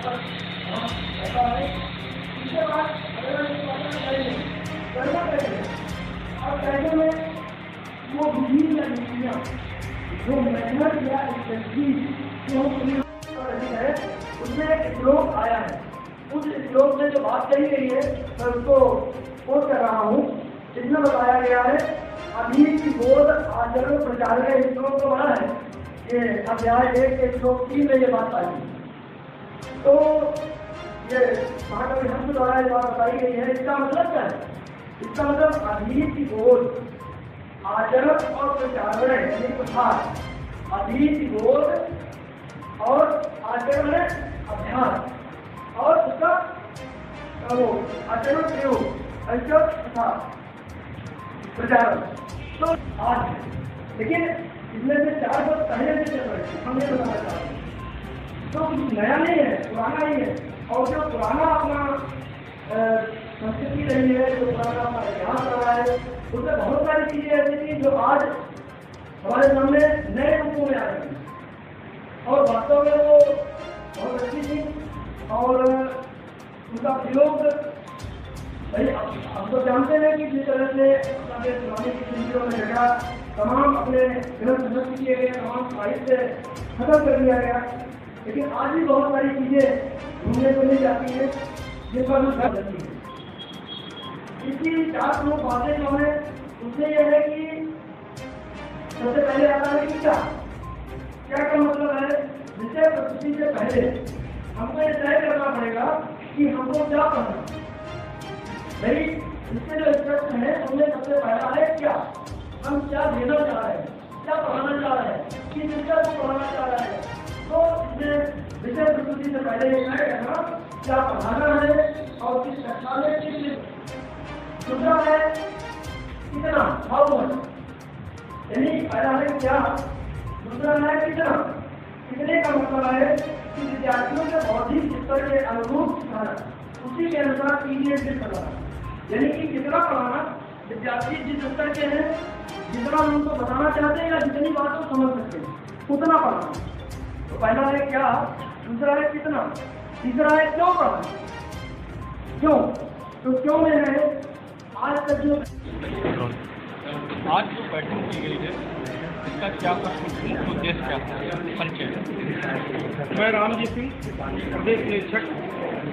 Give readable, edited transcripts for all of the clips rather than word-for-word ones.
होता है। इसके बाद करना कैसे और कैसे में वो विभिन्न नीतियाँ जो मेहनत या स्ट्रेटजी जो रही है उसमें एक श्लोक आया है। उस श्लोक में जो बात कही गई है मैं उसको कोट कर रहा हूँ। इसमें बताया गया है अभी की बोध आचरण प्रचार का श्लोक तो बड़ा है, ये अध्याय 1 के श्लोक 3 में ये बात आई। तो ये महाकवि हंस द्वारा ये बात बताई गई है। इसका मतलब क्या है? इसका मतलब अभी की बोध आचरण और प्रचार यानी प्रसार, अभी की बोध और आचरण है अभ्यास और उसका आचरण प्रयोग ऐसा प्रसार प्रचारण। तो आज है, लेकिन इसमें से 4 वर्ष पहले से चल रहे हैं, हम ये बताना चाहते हैं। तो कुछ नया नहीं है, पुराना ही है। और जो पुराना अपना संस्कृति रही है, जो पुराना अपना इतिहास रहा है, उसमें बहुत सारी चीजें ऐसी थी जो आज हमारे सामने नए रूपों में आ रही है और वास्तव में वो बहुत अच्छी थी और उनका प्रयोग भाई हम तो जानते हैं कि जिस तरह से अपने पुराने किसी में जगह तमाम अपने ग्रंथ नष्ट किए गए, तमाम साहित्य खत्म कर दिया गया, लेकिन आज भी बहुत सारी चीजें ढूंढने को मिल जाती है जिन पर हम कर जाती है। इसकी 4 प्रमुख बातें जो है उसमें यह है कि सबसे पहले आता है कि क्या का मतलब है विषय प्रस्तुति से पहले हमको ये तय करना पड़ेगा कि हमको क्या करना है। भाई इसके जो स्टेप्स हैं उनमें सबसे पहला है क्या, हम क्या देना चाह रहे हैं, क्या पढ़ाना चाह रहे हैं, किस विषय को पढ़ाना चाह रहे हैं। तो इसमें विषय प्रस्तुति से पहले ये तय करना क्या पढ़ाना है और किस कक्षा में किस। दूसरा है कितना, हाउ मच, यानी पहला है क्या, दूसरा है कितना। कितने का मतलब है कि विद्यार्थियों के बौद्धिक स्तर के अनुरूप सिखाना, उसी के अनुसार पीरियड कराना, यानी कि कितना पढ़ाना, विद्यार्थी जिस स्तर के हैं, जितना हम उनको बताना चाहते हैं या जितनी बात को समझ सकते हैं उतना पढ़ाना। तो पहला है क्या, दूसरा है कितना, तीसरा है क्यों पढ़ाना। क्यों, तो क्यों में है आज तक जो बैठक की गई है इसका क्या उद्देश्य क्या है? परिचय। मैं रामजी सिंह, प्रदेश निरीक्षक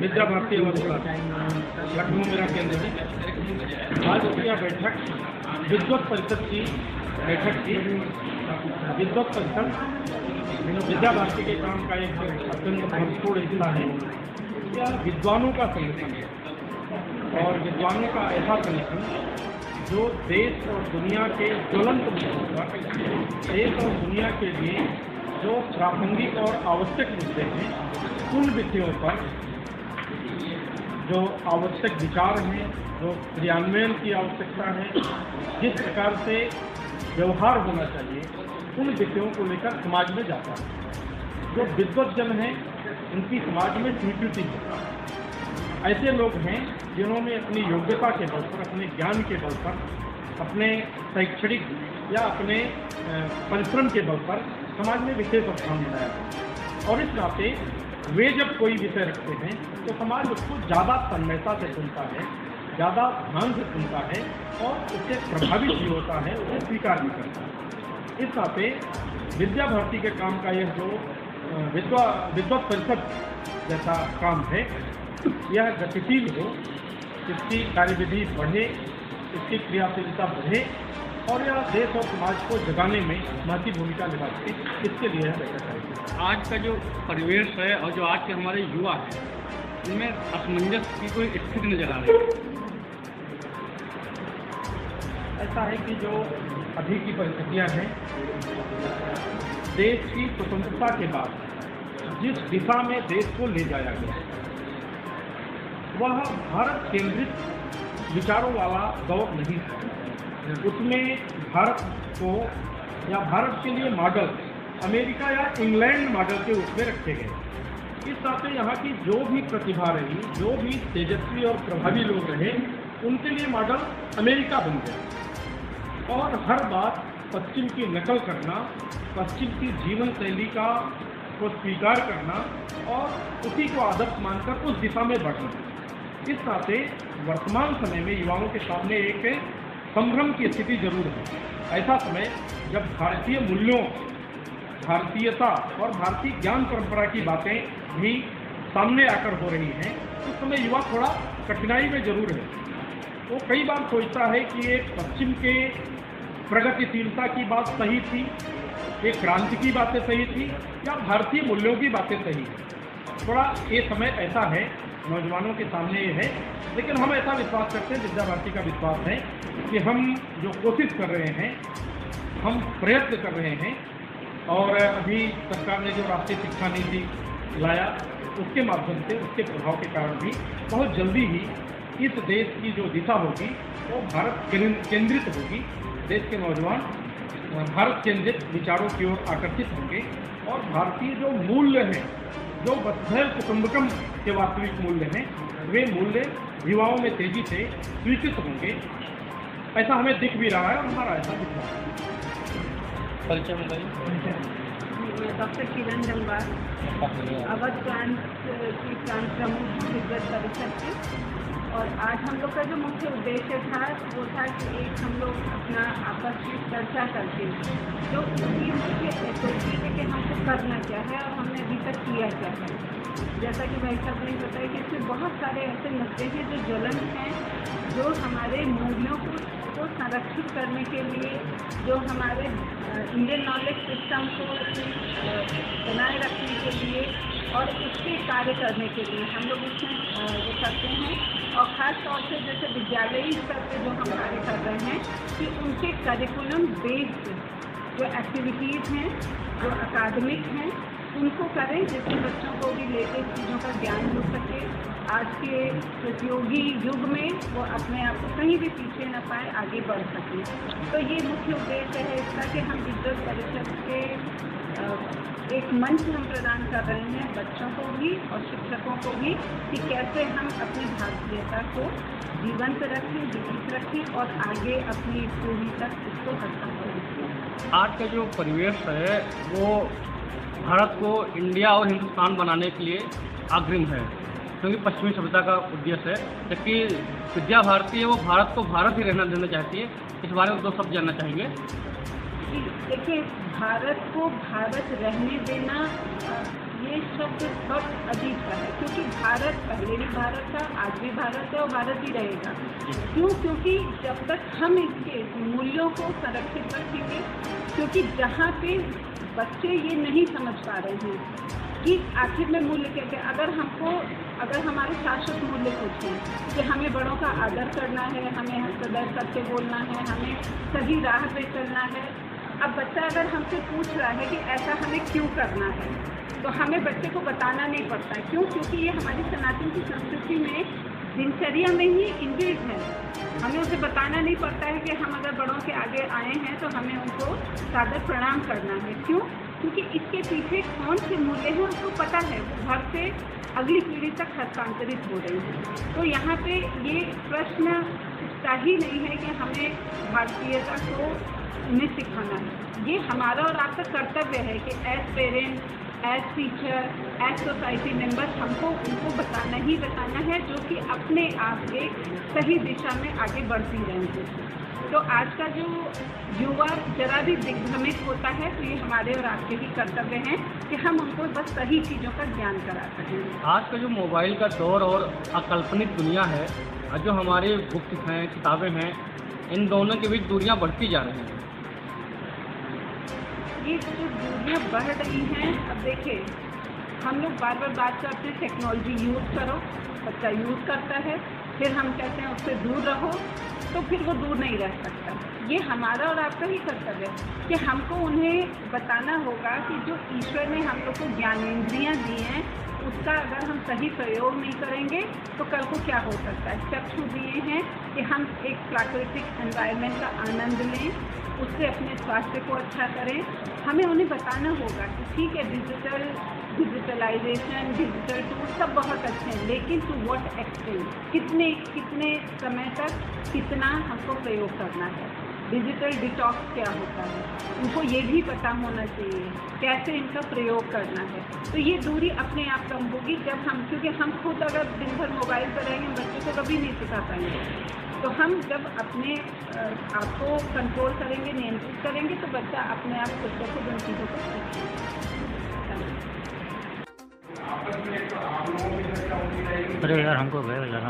विद्या भारती लखनऊ मेरा केंद्र है। आज की यह बैठक विद्वत परिषद की बैठक थी। विद्वत परिषद विद्या भारती के काम का एक अत्यंत महत्वपूर्ण हिस्सा है। यह विद्वानों का संगठन है और विद्वानों का ऐसा संगठन जो देश और दुनिया के ज्वलंत मुद्दों पर, देश और दुनिया के लिए जो प्रासंगिक और आवश्यक मुद्दे हैं उन विषयों पर जो आवश्यक विचार हैं, जो क्रियान्वयन की आवश्यकता है, जिस प्रकार से व्यवहार होना चाहिए, उन विषयों को लेकर समाज में जाता है। जो विद्वत जन हैं उनकी समाज में स्वीकृति होता है। ऐसे लोग हैं जिन्होंने अपनी योग्यता के बल पर, अपने ज्ञान के बल पर, अपने शैक्षणिक या अपने परिश्रम के बल पर समाज में विशेष स्थान बनाया और इस नाते वे जब कोई विषय रखते हैं तो समाज उसको ज़्यादा तन्मयता से सुनता है, ज़्यादा ध्यान से सुनता है और उससे प्रभावित भी होता है, उसे स्वीकार भी करता है। इस नाते विद्या भारती के काम का यह जो विद्वत परिषद जैसा काम है, यह गतिशील हो, इसकी कार्यविधि बढ़े, इसकी क्रियाशीलता बढ़े और यह देश और समाज को जगाने में महत्वपूर्ण भूमिका निभाती है। इसके लिए यह बैठक है। आज का जो परिवेश है और जो आज के हमारे युवा हैं इनमें असमंजस की कोई स्थिति नजर आ रही है। ऐसा है कि जो अभी की परिस्थितियाँ हैं, देश की स्वतंत्रता के बाद जिस दिशा में देश को ले जाया गया वह भारत केंद्रित विचारों वाला दौर नहीं है। उसमें भारत को या भारत के लिए मॉडल अमेरिका या इंग्लैंड मॉडल के रूप में रखे गए। इस नाते यहाँ की जो भी प्रतिभा रही, जो भी तेजस्वी और प्रभावी लोग रहे, उनके लिए मॉडल अमेरिका बन गया और हर बात पश्चिम की नकल करना, पश्चिम की जीवन शैली का को स्वीकार करना और उसी को आदर्श मानकर उस दिशा में बढ़ना। इस नाते वर्तमान समय में युवाओं के सामने एक संभ्रम की स्थिति जरूर है। ऐसा समय जब भारतीय मूल्यों, भारतीयता और भारतीय ज्ञान परंपरा की बातें भी सामने आकर हो रही हैं, उस समय युवा थोड़ा कठिनाई में जरूर है। वो कई बार सोचता है कि एक पश्चिम के प्रगतिशीलता की बात सही थी, एक क्रांति की बातें सही थी, या भारतीय मूल्यों की बातें सही थी। थोड़ा ये समय ऐसा है, नौजवानों के सामने ये है। लेकिन हम ऐसा विश्वास करते हैं, विद्या भारती का विश्वास है कि हम जो कोशिश कर रहे हैं, हम प्रयत्न कर रहे हैं, और अभी सरकार ने जो राष्ट्रीय शिक्षा नीति लाया, उसके माध्यम से, उसके प्रभाव के कारण भी बहुत जल्दी ही इस देश की जो दिशा होगी वो भारत केंद्रित होगी। देश के नौजवान भारत केंद्रित विचारों की ओर आकर्षित होंगे, और भारतीय जो मूल्य हैं, जो वसुधैव कुटुंबकम के वास्तविक मूल्य हैं, वे मूल्य युवाओं में तेजी से स्वीकृत होंगे। ऐसा हमें दिख भी रहा है और हमारा ऐसा विश्वास है। परिचय बताइए। मैं डॉक्टर किरण जम्बार, अवध प्रांत की प्रांत प्रमुख विद्वत परिषद की। और आज हम लोग का जो मुख्य उद्देश्य था वो था कि एक हम लोग अपना आपस में चर्चा करके जो उसकी मुख्य एसओपी है कि हमको करना क्या है और हमने अभी तक किया क्या है। जैसा कि भाई साहब ने बताया कि इसमें बहुत सारे ऐसे मुद्दे हैं जो ज्वलंत हैं, जो हमारे मूल्यों को संरक्षित करने के लिए, जो हमारे इंडियन नॉलेज सिस्टम को बनाए रखने के लिए और उसके कार्य करने के लिए हम लोग इसमें वो करते हैं। और ख़ास तौर से जैसे विद्यालयी स्तर पर जो हम कार्य कर रहे हैं कि उनके करिकुलम बेस्ड जो एक्टिविटीज़ हैं, जो अकादमिक हैं, उनको करें जिससे बच्चों को भी लेटेस्ट चीज़ों का ज्ञान हो सके। आज के प्रतियोगी युग में वो अपने आप को कहीं भी पीछे न पाए, आगे बढ़ सकें। तो ये मुख्य उद्देश्य है इसका कि हम विद्वत परिषद के एक मंच हम प्रदान कर रहे हैं बच्चों को भी और शिक्षकों को भी कि कैसे हम अपनी भारतीयता को जीवंत रखें, जीवित रखें और आगे अपनी पीढ़ी तक इसको हस्तांतरित करें। आज का जो परिवेश है वो भारत को इंडिया और हिंदुस्तान बनाने के लिए अग्रिम है, क्योंकि पश्चिमी सभ्यता का उद्देश्य है। जबकि विद्या भारती है वो भारत को भारत ही रहना देना चाहती है। इस बारे में दो शब्द जानना चाहेंगे। देखिए, भारत को भारत रहने देना ये शब्द बहुत अजीब सा है, क्योंकि भारत पहले भी भारत था, आज भी भारत है और भारत ही रहेगा। क्यों? क्योंकि जब तक हम इसके मूल्यों को संरक्षित रखेंगे, क्योंकि जहाँ पे बच्चे ये नहीं समझ पा रहे हैं कि आखिर में मूल्य क्या है। अगर हमारे शाश्वत मूल्य कुछ हैं कि हमें बड़ों का आदर करना है, हमें सदैव सत्य बोलना है, हमें सही राह पे चलना है। अब बच्चा अगर हमसे पूछ रहा है कि ऐसा हमें क्यों करना है, तो हमें बच्चे को बताना नहीं पड़ता है। क्यों? क्योंकि ये हमारी सनातन की संस्कृति में दिनचर्या में ही इंबिल्ट है। हमें उसे बताना नहीं पड़ता है कि हम अगर बड़ों के आगे आए हैं तो हमें उनको सादर प्रणाम करना है। क्यों? क्योंकि इसके पीछे कौन से मूल्य हैं उसको पता है, वो घर से अगली पीढ़ी तक हस्तांतरित हो रही है। तो यहाँ पे ये प्रश्न उठता ही नहीं है कि हमें भारतीयता को उन्हें सिखाना है। ये हमारा और आपका कर्तव्य है कि as parent, as teacher, as society members हमको उनको बताना ही बताना है, जो कि अपने आप एक सही दिशा में आगे बढ़ती रहेंगे। तो आज का जो युवा जरा भी दिग्भ्रमित होता है तो ये हमारे और आपके ही कर्तव्य हैं कि हम उनको बस सही चीज़ों का ज्ञान करा सकें। आज का जो मोबाइल का दौर और अकल्पनिक दुनिया है, जो हमारे बुक्स हैं, किताबें हैं, इन दोनों के बीच दूरियां बढ़ती जा रही हैं। ये जो दूरियां बढ़ रही हैं, अब देखिए हम लोग बार बार बात करते हैं टेक्नोलॉजी यूज़ करो, बच्चा यूज़ करता है, फिर हम कहते हैं उससे दूर रहो, तो फिर वो दूर नहीं रह सकता। ये हमारा और आपका ही कर्तव्य है कि हमको उन्हें बताना होगा कि जो ईश्वर ने हम लोग को ज्ञानेंद्रियाँ दी हैं, उसका अगर हम सही प्रयोग नहीं करेंगे तो कल को क्या हो सकता है। चक्षु दिए हैं कि हम एक प्राकृतिक एनवायरनमेंट का आनंद लें, उससे अपने स्वास्थ्य को अच्छा करें। हमें उन्हें बताना होगा कि ठीक है, डिजिटलाइजेशन, डिजिटल टूल सब बहुत अच्छे हैं, लेकिन टू व्हाट एक्सटेंट, कितने समय तक कितना हमको प्रयोग करना है। डिजिटल डिटॉक्स क्या होता है, उनको ये भी पता होना चाहिए कैसे इनका प्रयोग करना है। तो ये दूरी अपने आप कम होगी जब हम, क्योंकि हम खुद अगर दिन भर मोबाइल पर रहेंगे बच्चों को कभी नहीं सिखा पाएंगे। तो हम जब अपने आप को कंट्रोल करेंगे, नियंत्रित करेंगे, तो बच्चा अपने आप खुद ब खुद उन चीज़ों को सीखेगा। अरे यार हमको गए लगा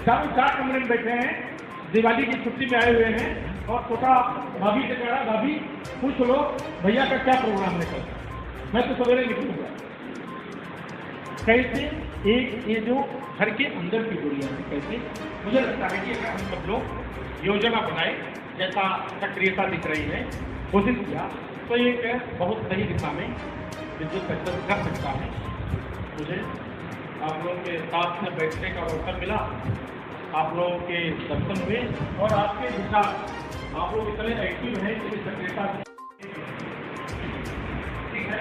चारों 4 कमरे में बैठे हैं, दिवाली की छुट्टी में आए हुए हैं और छोटा भाभी से कह रहा, भाभी पूछ लो भैया का क्या प्रोग्राम है कल, मैं तो सवेरे निकलूंगा। कैसे एक ये जो घर के अंदर की दुनिया है, कैसे मुझे लगता है कि अगर हम सब लोग योजना बनाए, जैसा सक्रियता दिख रही है, कोशिश किया तो ये बहुत सही दिशा में विद्युत सेक्टर कर सकता है। मुझे आप लोगों के साथ में बैठने का अवसर मिला, आप लोगों के दर्शन हुए और आपके विचार, आप लोग इतने एक्टिव हैं कि सक्रियता ठीक है।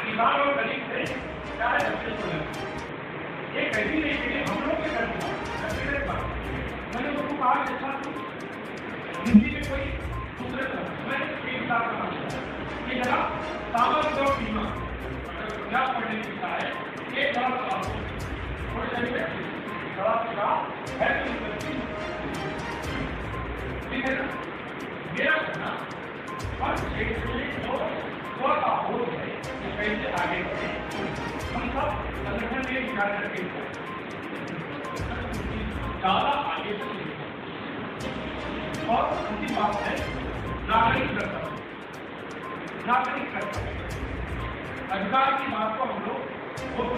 किसान और गरीब से क्या है, ये कैसी नहीं कि हम लोग के घर मैंने उनको कहा जैसा हिंदी में कोई दूसरे मैंने एक साथ कहा ये जरा सामर्थ और बीमा क्या पढ़ने लिखा है, एक बार ठीक है ना। मेरा कहना और क्षेत्र में जो थोड़ा हो है कैसे आगे बढ़े, हम सब संगठन में विचार करके ज़्यादा आगे बढ़े और दूसरी बात है नागरिक कर्तव्य। नागरिक कर्तव्य अधिकार की बात को हम लोग बहुत